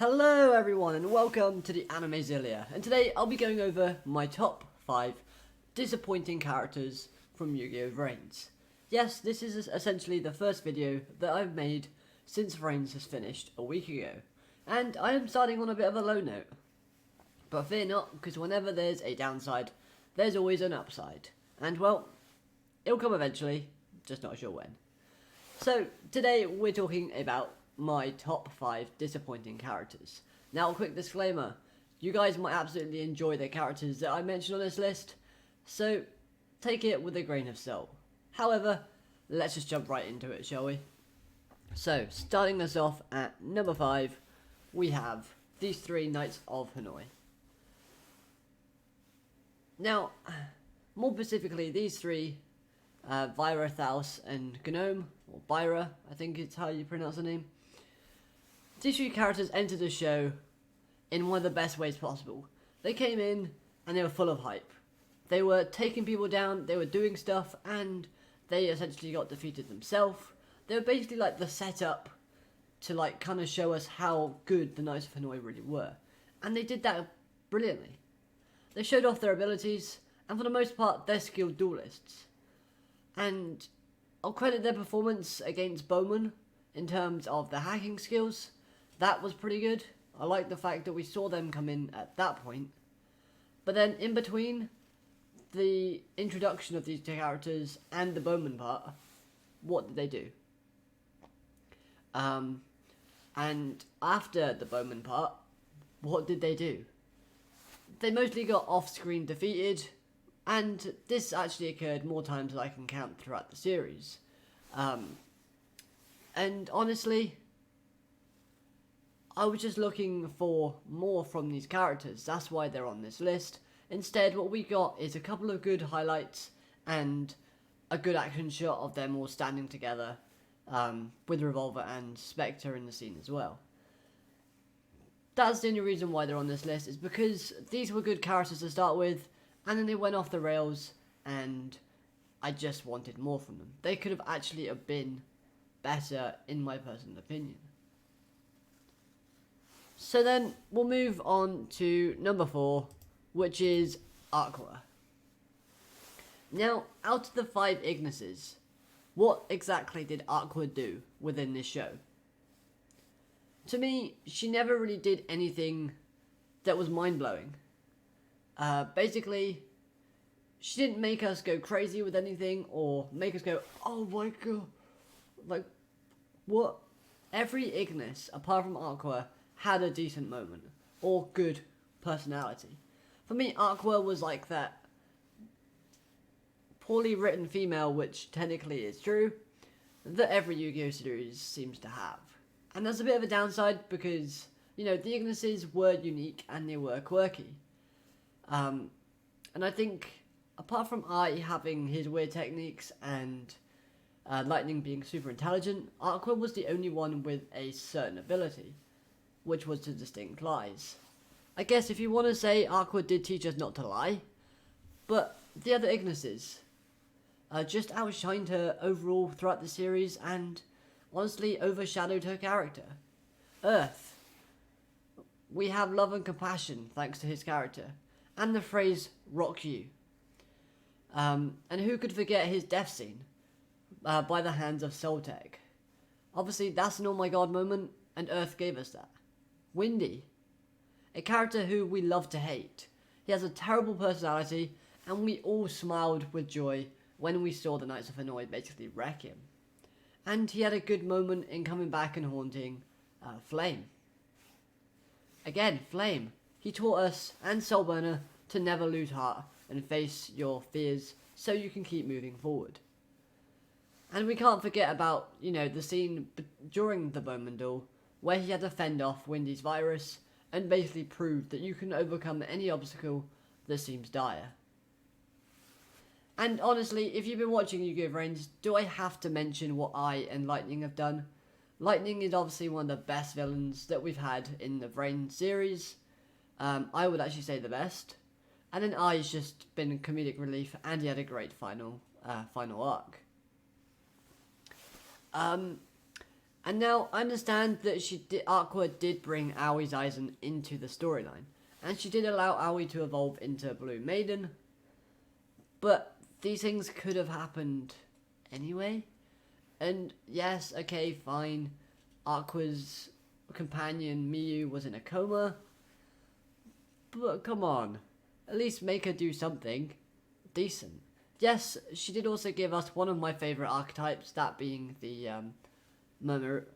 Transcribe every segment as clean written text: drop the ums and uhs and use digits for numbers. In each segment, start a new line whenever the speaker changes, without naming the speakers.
Hello everyone and welcome to the Animezilia, and today I'll be going over my top 5 disappointing characters from Yugioh Vrains. Yes, this is essentially the first video that I've made since Vrains has finished a week ago, and I am starting on a bit of a low note. But fear not, because whenever there's a downside, there's always an upside, and well, it'll come eventually, just not sure when. So today we're talking about my top 5 disappointing characters. Now, a quick disclaimer, you guys might absolutely enjoy the characters that I mentioned on this list, so take it with a grain of salt. However, let's just jump right into it, shall we? So, starting us off at number 5, we have these 3 Knights of Hanoi. Now, more specifically, these 3, Vyra, Thaus, and Gnome, or Byra, I think it's how you pronounce the name. These 3 characters entered the show in one of the best ways possible. They came in and they were full of hype. They were taking people down, they were doing stuff, and they essentially got defeated themselves. They were basically like the setup to like kind of show us how good the Knights of Hanoi really were. And they did that brilliantly. They showed off their abilities, and for the most part, they're skilled duelists. And I'll credit their performance against BOHMAN in terms of the hacking skills. That was pretty good. I like the fact that we saw them come in at that point. But then in between the introduction of these 2 characters and the BOHMAN part, what did they do? And after the BOHMAN part, what did they do? They mostly got off-screen defeated, and this actually occurred more times than I can count throughout the series. And honestly, I was just looking for more from these characters. That's why they're on this list. Instead, what we got is a couple of good highlights and a good action shot of them all standing together, with Revolver and Spectre in the scene as well. That's the only reason why they're on this list, is because these were good characters to start with, and then they went off the rails, and I just wanted more from them. They could have actually been better, in my personal opinion. So then, we'll move on to number 4, which is AQUA. Now, out of the 5 Ignises, what exactly did AQUA do within this show? To me, she never really did anything that was mind-blowing. Basically, she didn't make us go crazy with anything, or make us go, oh my god, like, what? Every Ignis, apart from AQUA, had a decent moment, or good personality. For me, AQUA was like that poorly written female, which technically is true, that every Yu-Gi-Oh series seems to have. And there's a bit of a downside because, you know, the Ignises were unique and they were quirky. And I think, apart from Ai having his weird techniques and Lightning being super intelligent, AQUA was the only one with a certain ability, which was to distinct lies. I guess if you want to say AQUA did teach us not to lie, but the other Ignises just outshined her overall throughout the series and honestly overshadowed her character. Earth. We have love and compassion thanks to his character, and the phrase rock you. And who could forget his death scene by the hands of Soltec? Obviously that's an oh my god moment, and Earth gave us that. Windy. A character who we love to hate. He has a terrible personality, and we all smiled with joy when we saw the Knights of Hanoi basically wreck him. And he had a good moment in coming back and haunting Flame. Again, Flame. He taught us, and Soulburner, to never lose heart and face your fears so you can keep moving forward. And we can't forget about, you know, the scene during the BOHMAN duel where he had to fend off Windy's virus and basically proved that you can overcome any obstacle that seems dire. And honestly, if you've been watching Yugioh Vrains, do I have to mention what Ai and Lightning have done? Lightning is obviously one of the best villains that we've had in the Vrains series. I would actually say the best. And then Ai's just been comedic relief, and he had a great final arc. And now I understand that AQUA did bring Aoi's Aizen into the storyline, and she did allow Aoi to evolve into Blue Maiden, but these things could have happened anyway. And yes, okay, fine, AQUA's companion Miyu was in a coma, but come on, at least make her do something decent. Yes, she did also give us one of my favourite archetypes, that being the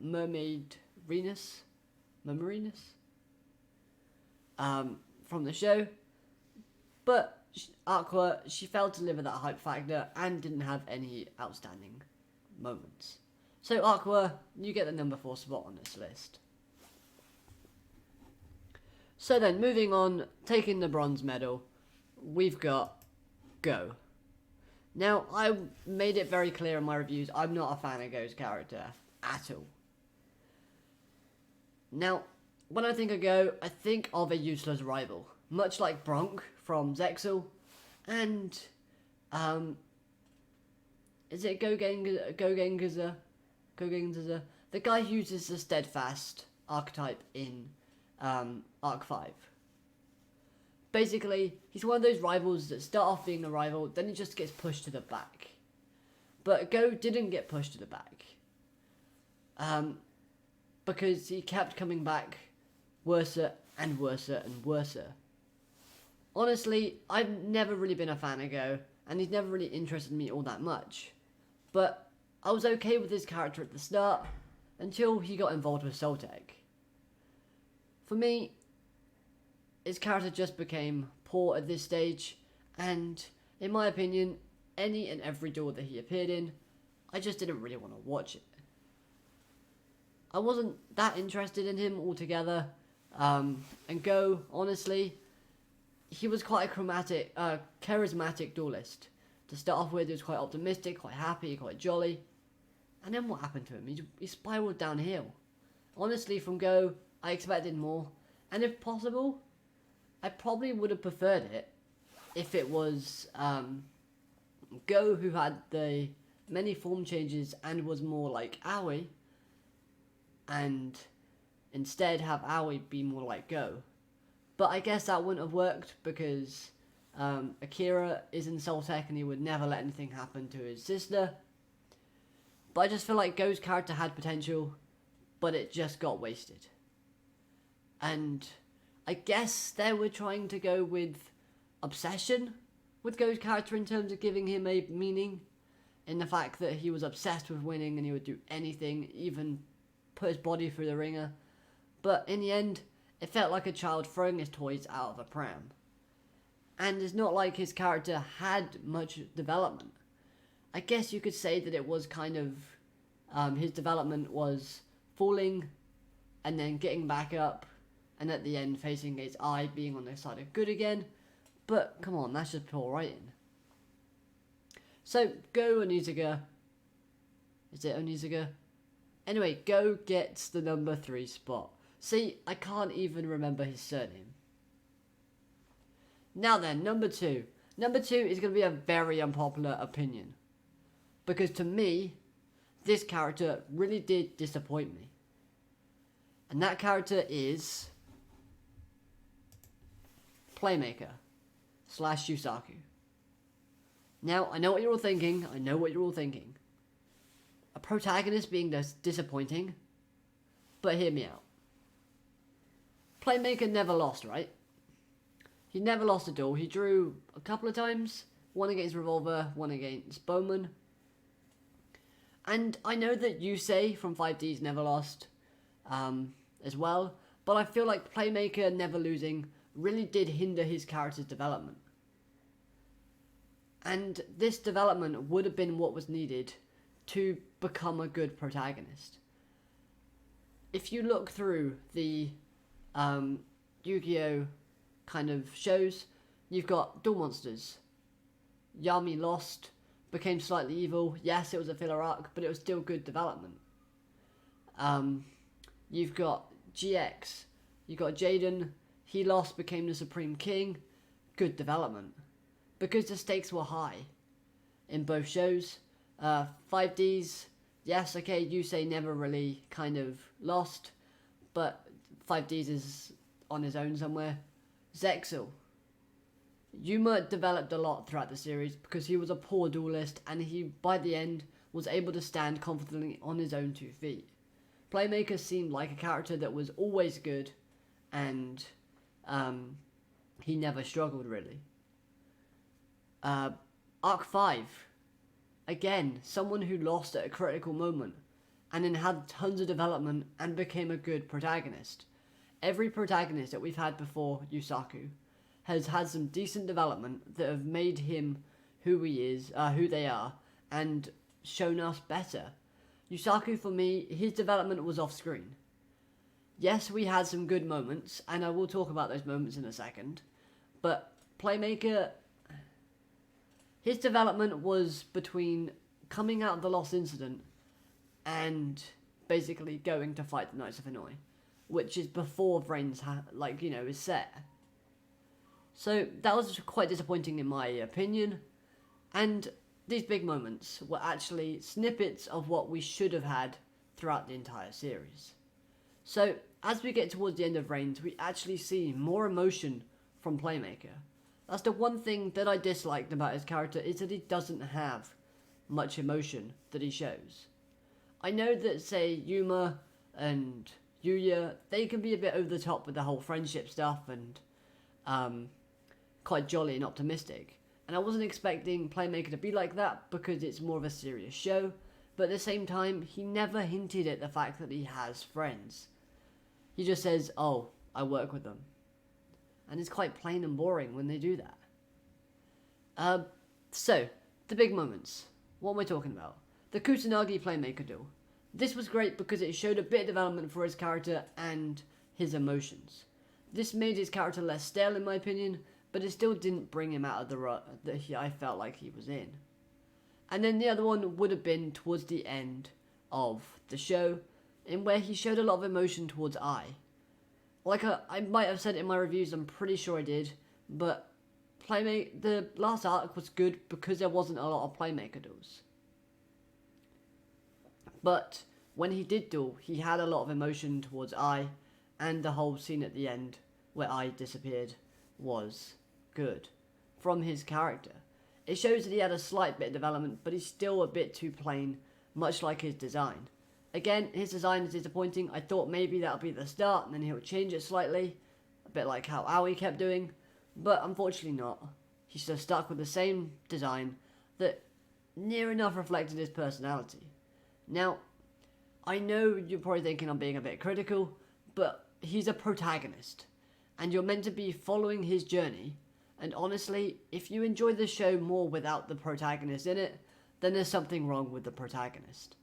mermaid Venus, from the show. But AQUA, she failed to deliver that hype factor and didn't have any outstanding moments. So AQUA, you get the number 4 spot on this list. So then, moving on, taking the bronze medal, we've got Go. Now, I made it very clear in my reviews, I'm not a fan of Go's character at all. Now, when I think of Go, I think of a useless rival, much like Bronk from Zexal, and is it Gogengaza? The guy who uses the Steadfast archetype in Arc 5. Basically, he's one of those rivals that start off being a rival, then he just gets pushed to the back. But Go didn't get pushed to the back. Because he kept coming back worse and worse and worse. Honestly, I've never really been a fan of Go, and he's never really interested me all that much. But I was okay with his character at the start, until he got involved with Soltec. For me, his character just became poor at this stage, and in my opinion, any and every duel that he appeared in, I just didn't really want to watch it. I wasn't that interested in him altogether, and Go, honestly, he was quite a charismatic duelist. To start off with, he was quite optimistic, quite happy, quite jolly, and then what happened to him? He spiraled downhill. Honestly, from Go, I expected more, and if possible, I probably would have preferred it if it was Go who had the many form changes and was more like Aoi, and instead have Aoi be more like Go. But I guess that wouldn't have worked because Akira is in Soltec and he would never let anything happen to his sister. But I just feel like Go's character had potential, but it just got wasted. And I guess they were trying to go with obsession with Go's character in terms of giving him a meaning, in the fact that he was obsessed with winning and he would do anything, even put his body through the ringer. But in the end, it felt like a child throwing his toys out of a pram. And it's not like his character had much development. I guess you could say that it was kind of, his development was falling and then getting back up, and at the end facing his eye being on the side of good again. But come on, that's just poor writing. So, Go Onizuka. Is it Onizuka? Anyway, Go gets the number 3 spot. See, I can't even remember his surname. Now then, number 2. Number 2 is going to be a very unpopular opinion. Because to me, this character really did disappoint me. And that character is Playmaker / Yusaku. Now, I know what you're all thinking. A protagonist being disappointing. But hear me out. Playmaker never lost, right? He never lost a duel. He drew a couple of times. One against Revolver, one against BOHMAN. And I know that Yusei from 5D's never lost as well. But I feel like Playmaker never losing really did hinder his character's development. And this development would have been what was needed to become a good protagonist. If you look through the Yu-Gi-Oh! Kind of shows, you've got Duel Monsters. Yami lost, became slightly evil. Yes, it was a filler arc, but it was still good development. You've got GX. You've got Jaden. He lost, became the Supreme King. Good development. Because the stakes were high in both shows. 5Ds, yes, okay, Yusei never really kind of lost, but 5Ds is on his own somewhere. Zexal. Yuma developed a lot throughout the series because he was a poor duelist and he, by the end, was able to stand confidently on his own 2 feet. Playmaker seemed like a character that was always good and he never struggled really. Arc 5. Again, someone who lost at a critical moment and then had tons of development and became a good protagonist. Every protagonist that we've had before Yusaku has had some decent development that have made him who he is, who they are, and shown us better. Yusaku, for me, his development was off screen. Yes, we had some good moments, and I will talk about those moments in a second, but Playmaker, his development was between coming out of the Lost Incident and basically going to fight the Knights of Hanoi, which is before Vrains, is set. So that was quite disappointing in my opinion, and these big moments were actually snippets of what we should have had throughout the entire series. So as we get towards the end of Vrains, we actually see more emotion from Playmaker. That's the one thing that I disliked about his character, is that he doesn't have much emotion that he shows. I know that, say, Yuma and Yuya, they can be a bit over the top with the whole friendship stuff and quite jolly and optimistic. And I wasn't expecting Playmaker to be like that because it's more of a serious show, but at the same time, he never hinted at the fact that he has friends. He just says, oh, I work with them. And it's quite plain and boring when they do that. So, the big moments. What am I talking about? The Kusanagi Playmaker duel. This was great because it showed a bit of development for his character and his emotions. This made his character less stale in my opinion, but it still didn't bring him out of the rut that I felt like he was in. And then the other one would have been towards the end of the show, in where he showed a lot of emotion towards Ai. Like I might have said it in my reviews, I'm pretty sure I did, but the last arc was good because there wasn't a lot of Playmaker duels. But when he did duel, he had a lot of emotion towards Ai, and the whole scene at the end where Ai disappeared was good from his character. It shows that he had a slight bit of development, but he's still a bit too plain, much like his design. Again, his design is disappointing. I thought maybe that'll be the start and then he'll change it slightly, a bit like how Aoi kept doing, but unfortunately not. He's just stuck with the same design that near enough reflected his personality. Now, I know you're probably thinking I'm being a bit critical, but he's a protagonist, and you're meant to be following his journey, and honestly, if you enjoy the show more without the protagonist in it, then there's something wrong with the protagonist.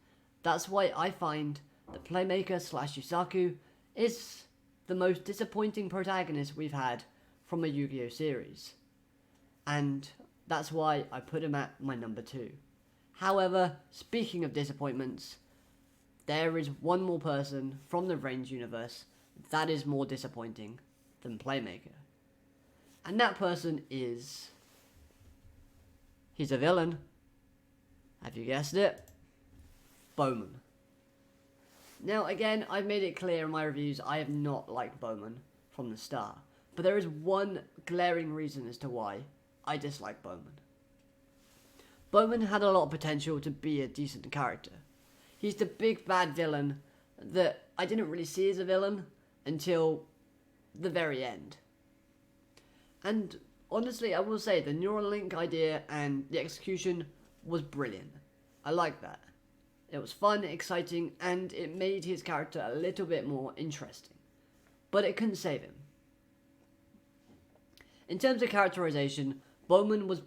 That's why I find that Playmaker / Yusaku is the most disappointing protagonist we've had from a Yu-Gi-Oh series. And that's why I put him at my number 2. However, speaking of disappointments, there is one more person from the Vrains universe that is more disappointing than Playmaker. And that person is... he's a villain. Have you guessed it? BOHMAN. Now again, I've made it clear in my reviews I have not liked BOHMAN from the start, but there is one glaring reason as to why I dislike BOHMAN. BOHMAN had a lot of potential to be a decent character. He's the big bad villain that I didn't really see as a villain until the very end. And honestly, I will say the Neuralink idea and the execution was brilliant. I liked that. It was fun, exciting, and it made his character a little bit more interesting. But it couldn't save him. In terms of characterization, BOHMAN was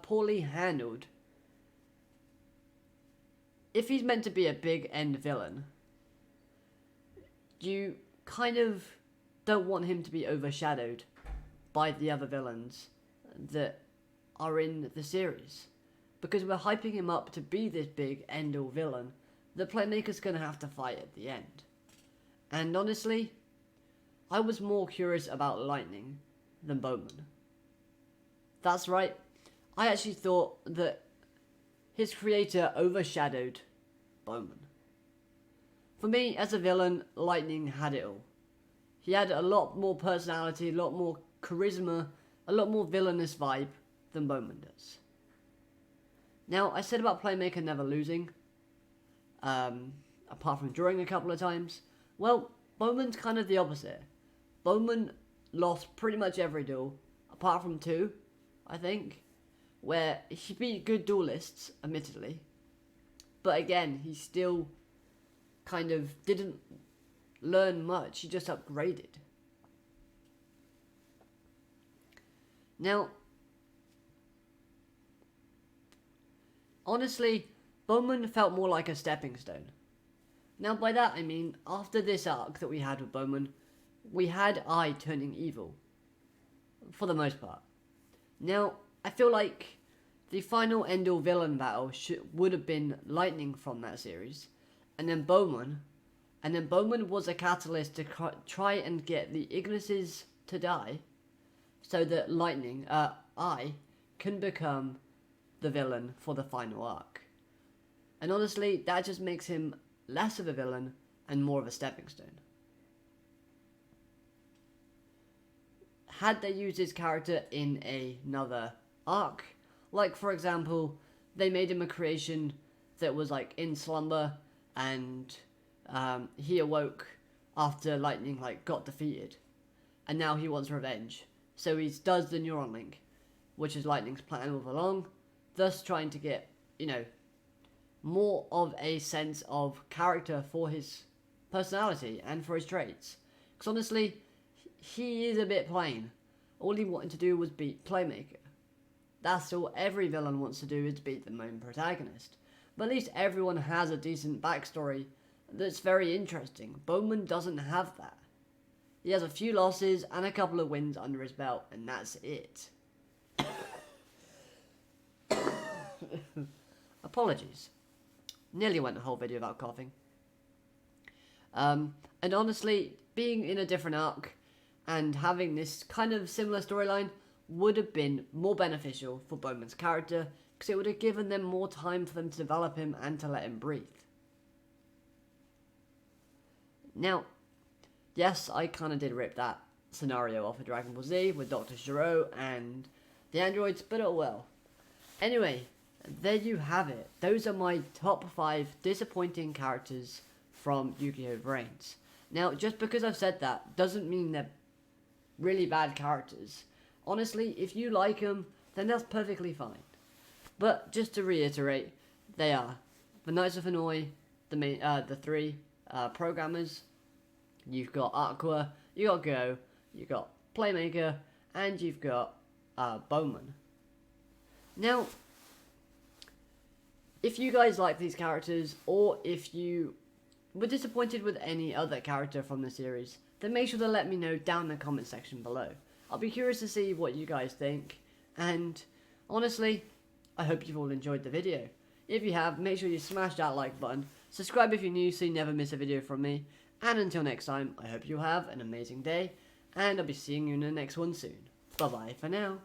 poorly handled. If he's meant to be a big end villain, you kind of don't want him to be overshadowed by the other villains that are in the series. Because we're hyping him up to be this big end-all villain that Playmaker's going to have to fight at the end. And honestly, I was more curious about Lightning than BOHMAN. That's right, I actually thought that his creator overshadowed Bowman. For me, as a villain, Lightning had it all. He had a lot more personality, a lot more charisma, a lot more villainous vibe than Bowman does. Now, I said about Playmaker never losing, apart from drawing a couple of times. Well, Bowman's kind of the opposite. Bowman lost pretty much every duel, apart from 2, I think, where he beat good duelists, admittedly. But again, he still kind of didn't learn much, he just upgraded. Now, honestly, Bowman felt more like a stepping stone. Now by that I mean, after this arc that we had with Bowman, we had I turning evil. For the most part. Now, I feel like the final end-all villain battle would have been Lightning from that series. And then Bowman was a catalyst to try and get the Ignises to die, so that Lightning, I, can become the villain for the final arc. And honestly, that just makes him less of a villain and more of a stepping stone. Had they used his character in another arc, like for example, they made him a creation that was like in slumber, and he awoke after Lightning got defeated, and now he wants revenge. So he does the neuron link, which is Lightning's plan all along, thus trying to get, more of a sense of character for his personality and for his traits. Because honestly, he is a bit plain. All he wanted to do was beat Playmaker. That's all every villain wants to do, is beat the main protagonist. But at least everyone has a decent backstory that's very interesting. Bowman doesn't have that. He has a few losses and a couple of wins under his belt, and that's it. Apologies. Nearly went the whole video without coughing. And honestly, being in a different arc and having this kind of similar storyline would have been more beneficial for Bowman's character, because it would have given them more time for them to develop him and to let him breathe. Now, yes, I kind of did rip that scenario off of Dragon Ball Z with Dr. Gero and the androids, but oh well. Anyway, there you have it. Those are my top 5 disappointing characters from Yugioh Vrains. Now, just because I've said that doesn't mean they're really bad characters. Honestly, if you like them, then that's perfectly fine. But just to reiterate, they are the Knights of Hanoi, the 3 programmers. You've got AQUA, you got Go, you got Playmaker, and you've got Bowman. Now, if you guys like these characters, or if you were disappointed with any other character from the series, then make sure to let me know down in the comment section below. I'll be curious to see what you guys think, and honestly, I hope you've all enjoyed the video. If you have, make sure you smash that like button, subscribe if you're new so you never miss a video from me, and until next time, I hope you have an amazing day, and I'll be seeing you in the next one soon. Bye bye for now.